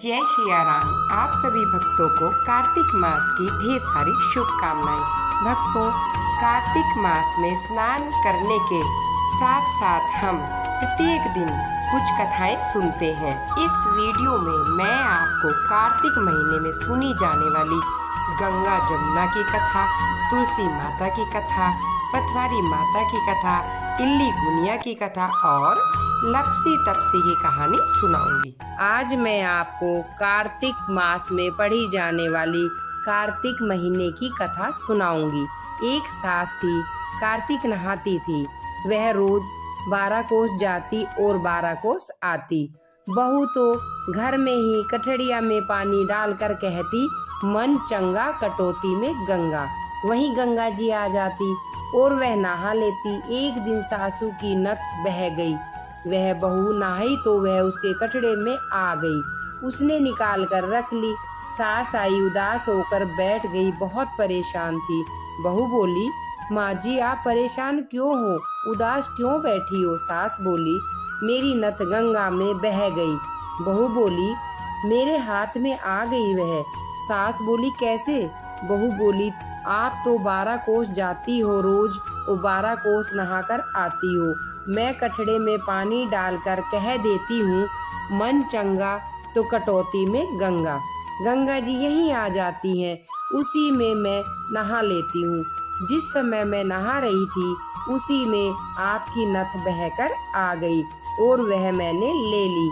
जय सिया राम। आप सभी भक्तों को कार्तिक मास की ढेर सारी शुभकामनाएं। भक्तों, कार्तिक मास में स्नान करने के साथ साथ हम प्रत्येक दिन कुछ कथाएं सुनते हैं। इस वीडियो में मैं आपको कार्तिक महीने में सुनी जाने वाली गंगा जमुना की कथा, तुलसी माता की कथा, पथवारी माता की कथा, इल्ली गुनिया की कथा और लपसी तपसी की कहानी सुनाऊंगी। आज मैं आपको कार्तिक मास में पढ़ी जाने वाली कार्तिक महीने की कथा सुनाऊंगी। एक सास थी, कार्तिक नहाती थी। वह रोज 12 कोस जाती और 12 कोस आती। बहू तो घर में ही कठड़िया में पानी डालकर कहती, मन चंगा कटौती में गंगा। वहीं गंगा जी आ जाती और वह नहा लेती। एक दिन सासू की नत बह गई। वह बहू नहाई तो वह उसके कटड़े में आ गई। उसने निकाल कर रख ली। सास आई, उदास होकर बैठ गई, बहुत परेशान थी। बहू बोली, माँ जी आप परेशान क्यों हो, उदास क्यों बैठी हो? सास बोली, मेरी नत गंगा में बह गई। बहू बोली, मेरे हाथ में आ गई वह। सास बोली, कैसे? बहू बोली, आप तो 12 कोस जाती हो रोज और 12 कोस नहाकर आती हो। मैं कटड़े में पानी डालकर कह देती हूँ, मन चंगा तो कटौती में गंगा। गंगा जी यहीं आ जाती हैं, उसी में मैं नहा लेती हूँ। जिस समय मैं नहा रही थी उसी में आपकी नथ बहकर आ गई और वह मैंने ले ली।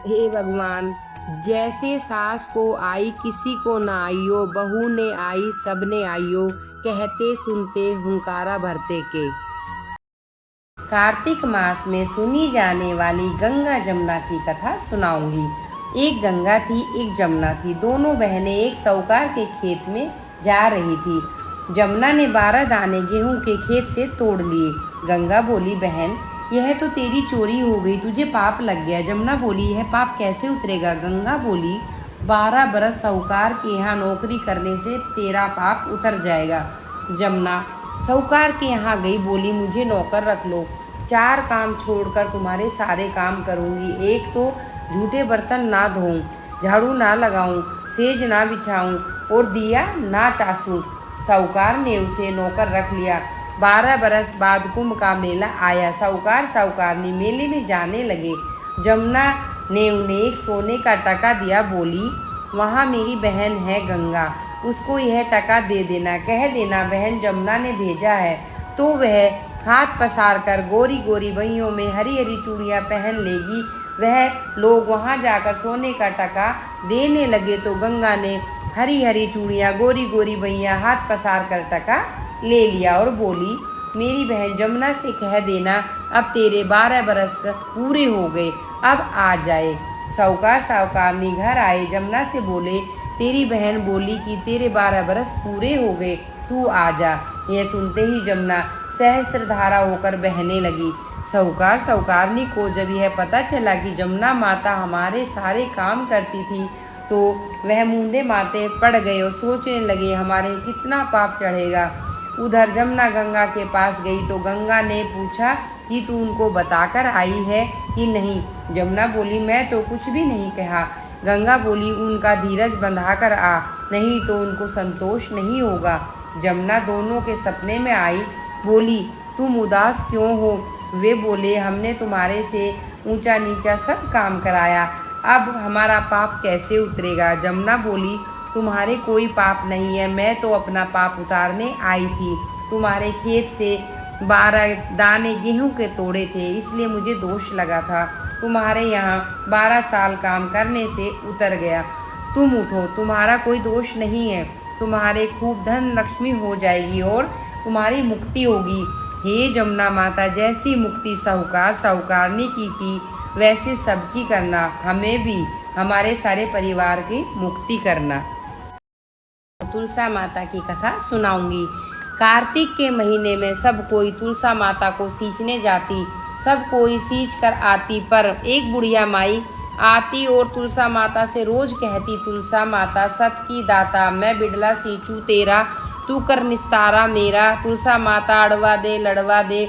हे भगवान, जैसे सास को आई किसी को ना आइयो, बहू ने आई सबने आइयो, कहते सुनते हुंकारा भरते के। कार्तिक मास में सुनी जाने वाली गंगा जमुना की कथा सुनाऊंगी। एक गंगा थी, एक जमुना थी। दोनों बहनें एक साहूकार के खेत में जा रही थी। जमुना ने 12 दाने गेहूं के खेत से तोड़ लिए। गंगा बोली, बहन यह तो तेरी चोरी हो गई, तुझे पाप लग गया। जमुना बोली, यह पाप कैसे उतरेगा? गंगा बोली, 12 बरस साहूकार के यहाँ नौकरी करने से तेरा पाप उतर जाएगा। जमुना साहूकार के यहाँ गई, बोली, मुझे नौकर रख लो, 4 काम छोड़कर तुम्हारे सारे काम करूँगी। एक तो झूठे बर्तन ना धोऊं, झाड़ू ना लगाऊं, सेज ना बिछाऊं और दिया ना चासूं। साहूकार ने उसे नौकर रख लिया। 12 बरस बाद कुंभ का मेला आया। साहूकार साहूकारनी मेले में जाने लगे। जमुना ने उन्हें एक सोने का टका दिया, बोली, वहाँ मेरी बहन है गंगा, उसको यह टका दे देना, कह देना बहन जमुना ने भेजा है। तो वह हाथ पसार कर गोरी गोरी बहियों में हरी हरी चूड़ियाँ पहन लेगी। वह लोग वहाँ जाकर सोने का टका देने लगे तो गंगा ने हरी हरी चूड़ियाँ, गोरी गोरी बहियाँ हाथ पसार कर टका ले लिया और बोली, मेरी बहन जमुना से कह देना अब तेरे 12 बरस पूरे हो गए, अब आ जाए। साहूकार साहूकारनी घर आए। जमुना से बोले, तेरी बहन बोली कि तेरे 12 बरस पूरे हो गए, तू आ जा। यह सुनते ही जमुना सहस्त्रधारा होकर बहने लगी। साहूकार साहूकारनी को जब यह पता चला कि जमुना माता हमारे सारे काम करती थी तो वह मूंदे माथे पड़ गए और सोचने लगे, हमारे कितना पाप चढ़ेगा। उधर जमुना गंगा के पास गई तो गंगा ने पूछा कि तू उनको बताकर आई है कि नहीं? जमुना बोली, मैं तो कुछ भी नहीं कहा। गंगा बोली, उनका धीरज बंधाकर आ, नहीं तो उनको संतोष नहीं होगा। जमुना दोनों के सपने में आई, बोली, तुम उदास क्यों हो? वे बोले, हमने तुम्हारे से ऊंचा नीचा सब काम कराया, अब हमारा पाप कैसे उतरेगा? जमुना बोली, तुम्हारे कोई पाप नहीं है, मैं तो अपना पाप उतारने आई थी। तुम्हारे खेत से 12 दाने गेहूं के तोड़े थे, इसलिए मुझे दोष लगा था। तुम्हारे यहाँ 12 साल काम करने से उतर गया। तुम उठो, तुम्हारा कोई दोष नहीं है। तुम्हारे खूब धन लक्ष्मी हो जाएगी और तुम्हारी मुक्ति होगी। हे जमुना माता, जैसी मुक्ति साहूकार साहूकारनी की वैसे सबकी करना, हमें भी हमारे सारे परिवार की मुक्ति करना। तुलसा माता की कथा सुनाऊंगी। कार्तिक के महीने में सब कोई तुलसा माता को सींचने जाती। सब कोई सींच कर आती, पर एक बुढ़िया माई आती और तुलसा माता से रोज कहती, तुलसा माता सत की दाता, मैं बिडला सींचू तेरा, तू कर निस्तारा मेरा। तुलसा माता अड़वा दे लड़वा दे,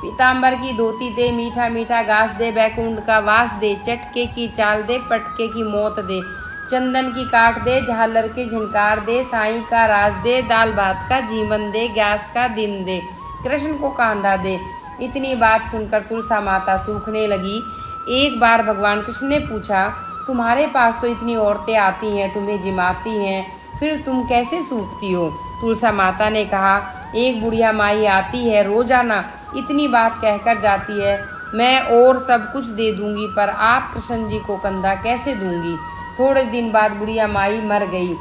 पीताम्बर की धोती दे, मीठा मीठा घास दे, बैकुंठ का वास दे, चटके की चाल दे, पटके की मौत दे। चंदन की काट दे, झालर के झंकार दे, साईं का राज दे, दाल भात का जीवन दे, गैस का दिन दे, कृष्ण को कांधा दे। इतनी बात सुनकर तुलसा माता सूखने लगी। एक बार भगवान कृष्ण ने पूछा, तुम्हारे पास तो इतनी औरतें आती हैं, तुम्हें जिमाती हैं, फिर तुम कैसे सूखती हो? तुलसा माता ने कहा, एक बुढ़िया माई आती है रोजाना, इतनी बात कहकर जाती है, मैं और सब कुछ दे दूंगी, पर आप कृष्ण जी को कंधा कैसे दूंगी? थोड़े दिन बाद बुढ़िया माई मर गई।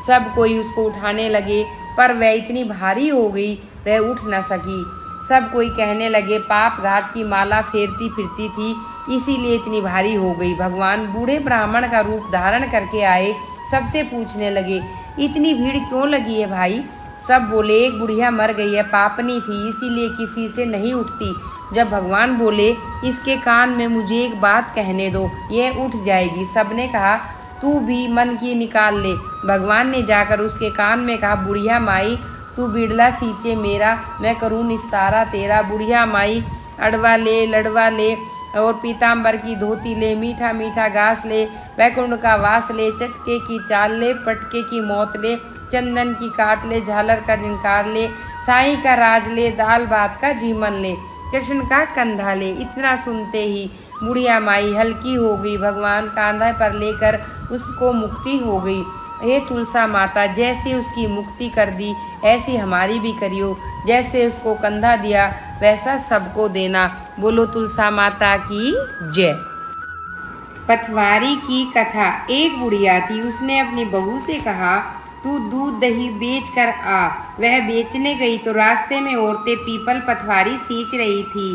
सब कोई उसको उठाने लगे, पर वह इतनी भारी हो गई, वह उठ न सकी। सब कोई कहने लगे, पाप घाट की माला फेरती फिरती थी, इसीलिए इतनी भारी हो गई। भगवान बूढ़े ब्राह्मण का रूप धारण करके आए, सबसे पूछने लगे, इतनी भीड़ क्यों लगी है भाई? सब बोले, एक बुढ़िया मर गई है, पापनी थी, इसीलिए किसी से नहीं उठती। जब भगवान बोले, इसके कान में मुझे एक बात कहने दो, यह उठ जाएगी। सबने कहा, तू भी मन की निकाल ले। भगवान ने जाकर उसके कान में कहा, बुढ़िया माई तू बिड़ला सींचे मेरा, मैं करूँ निस्तारा तेरा। बुढ़िया माई अड़वा ले, लड़वा ले, और पीताम्बर की धोती ले, मीठा मीठा घास ले, वैकुंठ का वास ले, चटके की चाल ले, पटके की मौत ले, चंदन की काट ले, झालर का झनकार ले, साईं का राज ले, दाल भात का जीवन ले, कृष्ण का कंधा ले। इतना सुनते ही बुढ़िया माई हल्की हो गई। भगवान कांधा पर लेकर उसको मुक्ति हो गई। हे तुलसा माता, जैसे उसकी मुक्ति कर दी, ऐसी हमारी भी करियो। जैसे उसको कंधा दिया, वैसा सबको देना। बोलो तुलसा माता की जय। पथवारी की कथा। एक बुढ़िया थी, उसने अपनी बहू से कहा, तू दूध दही बेच कर आ। वह बेचने गई तो रास्ते में औरतें पीपल पथवारी सींच रही थी।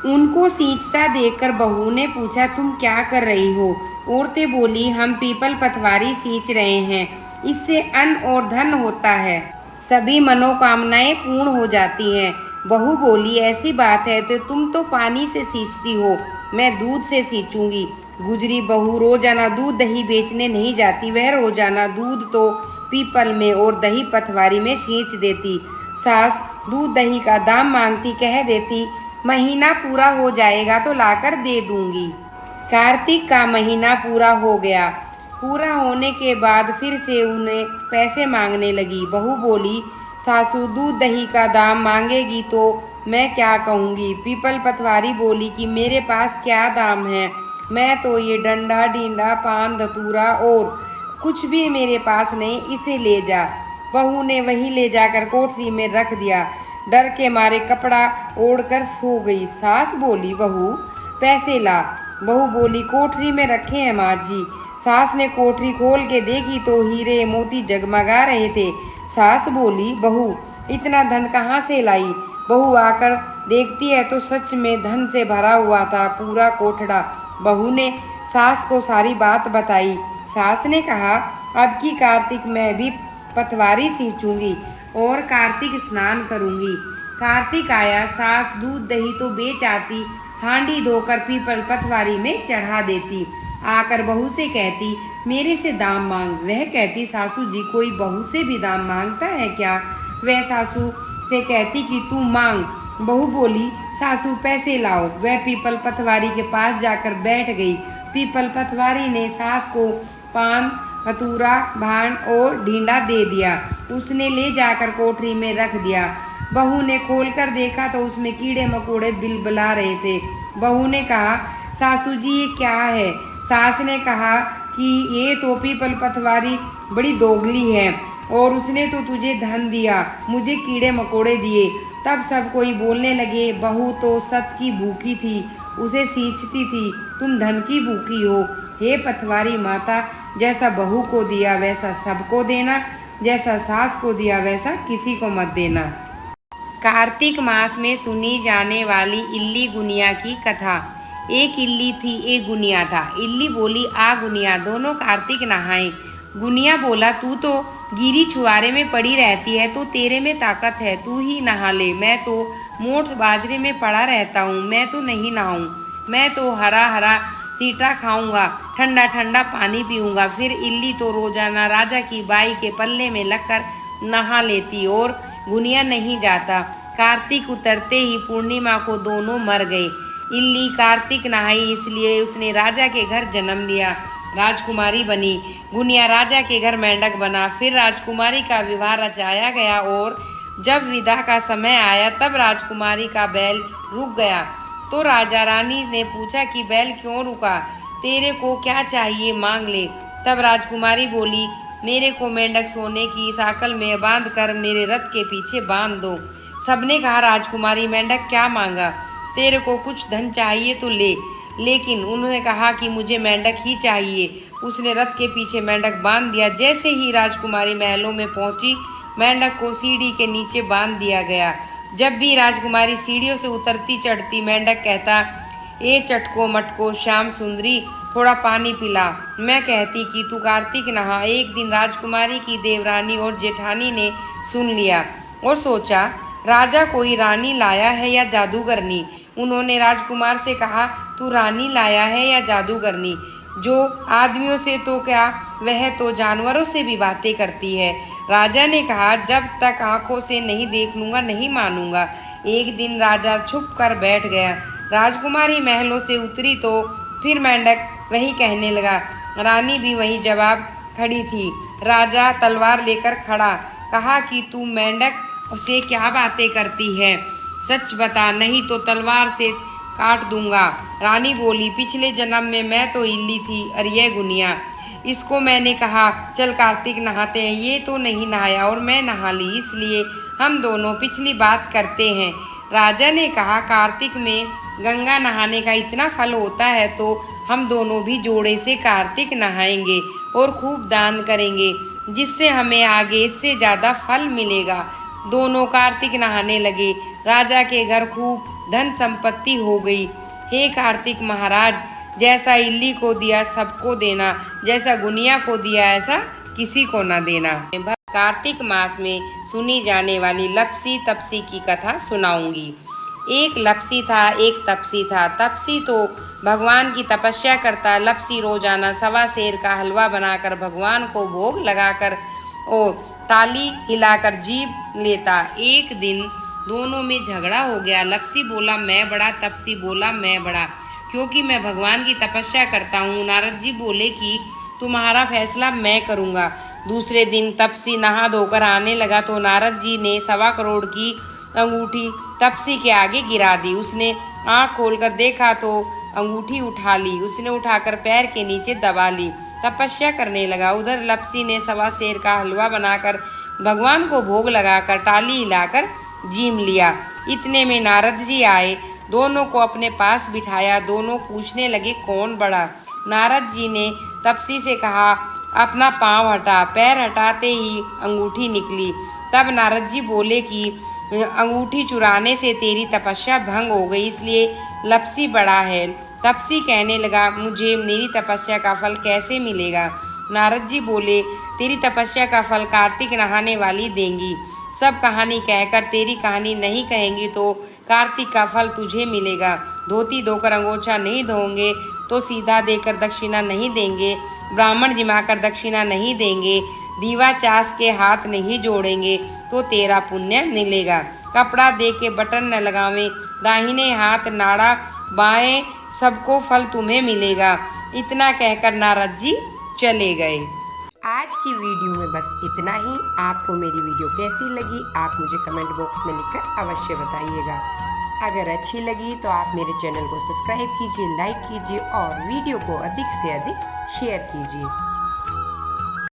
उनको सींचता देखकर बहू ने पूछा, तुम क्या कर रही हो? औरतें बोली, हम पीपल पथवारी सींच रहे हैं, इससे अन्न और धन होता है, सभी मनोकामनाएं पूर्ण हो जाती हैं। बहू बोली, ऐसी बात है तो तुम तो पानी से सींचती हो, मैं दूध से सींचूंगी। गुजरी बहू रोजाना दूध दही बेचने नहीं जाती, वह रोजाना दूध तो पीपल में और दही पथवारी में सींच देती। सास दूध दही का दाम मांगती, कह देती, महीना पूरा हो जाएगा तो लाकर दे दूंगी। कार्तिक का महीना पूरा हो गया। पूरा होने के बाद फिर से उन्हें पैसे मांगने लगी। बहू बोली, सासू दूध दही का दाम मांगेगी तो मैं क्या कहूँगी? पीपल पथवारी बोली कि मेरे पास क्या दाम है, मैं तो ये डंडा डींडा पान धतूरा और कुछ भी मेरे पास नहीं, इसे ले जा। बहू ने वहीं ले जाकर कोठरी में रख दिया। डर के मारे कपड़ा ओढ़कर सो गई। सास बोली, बहू पैसे ला। बहू बोली, कोठरी में रखे हैं माँ जी। सास ने कोठरी खोल के देखी तो हीरे मोती जगमगा रहे थे। सास बोली, बहू इतना धन कहाँ से लाई? बहू आकर देखती है तो सच में धन से भरा हुआ था पूरा कोठड़ा। बहू ने सास को सारी बात बताई। सास ने कहा, अब की कार्तिक मैं भी पथवारी सींचूंगी और कार्तिक स्नान करूंगी। कार्तिक आया, सास दूध दही तो बेच आती, हांडी धोकर पीपल पथवारी में चढ़ा देती। आकर बहू से कहती, मेरे से दाम मांग। वह कहती, सासू जी कोई बहू से भी दाम मांगता है क्या? वह सासू से कहती कि तू मांग। बहू बोली, सासू पैसे लाओ। वह पीपल पथवारी के पास जाकर बैठ गई। पीपल पथवारी ने सास को पान हतूरा भांड और ढींडा दे दिया। उसने ले जाकर कोठरी में रख दिया। बहू ने खोलकर देखा तो उसमें कीड़े मकोड़े बिलबिला रहे थे। बहू ने कहा, सासू जी ये क्या है? सास ने कहा कि ये तो पीपल पथवारी बड़ी दोगली है और उसने तो तुझे धन दिया, मुझे कीड़े मकोड़े दिए। तब सब कोई बोलने लगे, बहू तो सत की भूखी थी, उसे सींचती थी, तुम धन की भूखी हो। हे पथवारी माता, जैसा बहू को दिया वैसा सबको देना, जैसा सास को दिया वैसा किसी को मत देना। कार्तिक मास में सुनी जाने वाली इल्ली गुनिया की कथा। एक इल्ली थी, एक गुनिया था। इल्ली बोली, आ गुनिया, दोनों कार्तिक नहाए। गुनिया बोला, तू तो गिरी छुआरे में पड़ी रहती है, तो तेरे में ताकत है, तू ही नहा ले। मैं तो मोठ बाजरे में पड़ा रहता हूँ, मैं तो नहीं नहाऊँ। मैं तो हरा हरा सीटा खाऊंगा, ठंडा ठंडा पानी पीऊंगा। फिर इल्ली तो रोजाना राजा की बाई के पल्ले में लगकर नहा लेती और गुनिया नहीं जाता। कार्तिक उतरते ही पूर्णिमा को दोनों मर गए। इल्ली कार्तिक नहाई, इसलिए उसने राजा के घर जन्म लिया। राजकुमारी बनी। गुनिया राजा के घर मेंढक बना। फिर राजकुमारी का विवाह रचाया गया और जब विदा का समय आया तब राजकुमारी का बैल रुक गया। तो राजा रानी ने पूछा कि बैल क्यों रुका, तेरे को क्या चाहिए, मांग ले। तब राजकुमारी बोली, मेरे को मेंढक सोने की साकल में बांध कर मेरे रथ के पीछे बांध दो। सबने कहा, राजकुमारी मेंढक क्या मांगा, तेरे को कुछ धन चाहिए तो ले। लेकिन उन्होंने कहा कि मुझे मेंढक ही चाहिए। उसने रथ के पीछे मेंढक बांध दिया। जैसे ही राजकुमारी महलों में पहुंची, मेंढक को सीढ़ी के नीचे बांध दिया गया। जब भी राजकुमारी सीढ़ियों से उतरती चढ़ती, मेंढक कहता, ए चटको मटको श्याम सुंदरी, थोड़ा पानी पिला। मैं कहती कि तू कार्तिक नहा। एक दिन राजकुमारी की देवरानी और जेठानी ने सुन लिया और सोचा, राजा कोई रानी लाया है या जादूगरनी। उन्होंने राजकुमार से कहा, तू रानी लाया है या जादूगरनी? जो आदमियों से तो क्या, वह तो जानवरों से भी बातें करती है। राजा ने कहा, जब तक आंखों से नहीं देख लूंगा नहीं मानूंगा। एक दिन राजा छुप कर बैठ गया। राजकुमारी महलों से उतरी तो फिर मेंढक वही कहने लगा। रानी भी वही जवाब खड़ी थी। राजा तलवार लेकर खड़ा। कहा कि तू मेंढक से क्या बातें करती है, सच बता, नहीं तो तलवार से काट दूंगा। रानी बोली, पिछले जन्म में मैं तो इल्ली थी और यह गुनिया। इसको मैंने कहा, चल कार्तिक नहाते हैं, ये तो नहीं नहाया और मैं नहा ली, इसलिए हम दोनों पिछली बात करते हैं। राजा ने कहा, कार्तिक में गंगा नहाने का इतना फल होता है तो हम दोनों भी जोड़े से कार्तिक नहाएंगे और खूब दान करेंगे, जिससे हमें आगे इससे ज़्यादा फल मिलेगा। दोनों कार्तिक नहाने लगे। राजा के घर खूब धन संपत्ति हो गई। हे कार्तिक महाराज, जैसा इल्ली को दिया सबको देना, जैसा गुनिया को दिया ऐसा किसी को न देना। कार्तिक मास में सुनी जाने वाली लपसी तपसी की कथा सुनाऊंगी। एक लपसी था, एक तपसी था। तपसी तो भगवान की तपस्या करता। लपसी रोजाना सवा सेर का हलवा बनाकर भगवान को भोग लगाकर और ताली हिलाकर जीभ लेता। एक दिन दोनों में झगड़ा हो गया। लपसी बोला, मैं बड़ा। तपसी बोला, मैं बड़ा, क्योंकि मैं भगवान की तपस्या करता हूँ। नारद जी बोले कि तुम्हारा फैसला मैं करूँगा। दूसरे दिन तपसी नहा धोकर आने लगा तो नारद जी ने 1.25 करोड़ की अंगूठी तपसी के आगे गिरा दी। उसने आँख खोलकर देखा तो अंगूठी उठा ली। उसने उठाकर पैर के नीचे दबा ली। तपस्या करने लगा। उधर लपसी ने 1.25 सेर का हलवा बनाकर भगवान को भोग लगाकर टाली हिलाकर जीम लिया। इतने में नारद जी आए, दोनों को अपने पास बिठाया। दोनों पूछने लगे, कौन बड़ा? नारद जी ने तपसी से कहा, अपना पाँव हटा। पैर हटाते ही अंगूठी निकली। तब नारद जी बोले कि अंगूठी चुराने से तेरी तपस्या भंग हो गई, इसलिए लपसी बड़ा है। तपसी कहने लगा, मुझे मेरी तपस्या का फल कैसे मिलेगा? नारद जी बोले, तेरी तपस्या का फल कार्तिक नहाने वाली देंगी। सब कहानी कहकर तेरी कहानी नहीं कहेंगी तो कार्तिक का फल तुझे मिलेगा। धोती धोकर अंगोछा नहीं धोंगे तो सीधा देकर दक्षिणा नहीं देंगे। ब्राह्मण जिमाकर दक्षिणा नहीं देंगे। दीवा चास के हाथ नहीं जोड़ेंगे तो तेरा पुण्य मिलेगा। कपड़ा दे के बटन न लगावें, दाहिने हाथ नाड़ा बाएं, सबको फल तुम्हें मिलेगा। इतना कहकर नारद जी चले गए। आज की वीडियो में बस इतना ही। आपको मेरी वीडियो कैसी लगी आप मुझे कमेंट बॉक्स में लिखकर अवश्य बताइएगा। अगर अच्छी लगी तो आप मेरे चैनल को सब्सक्राइब कीजिए, लाइक कीजिए और वीडियो को अधिक से अधिक शेयर कीजिए।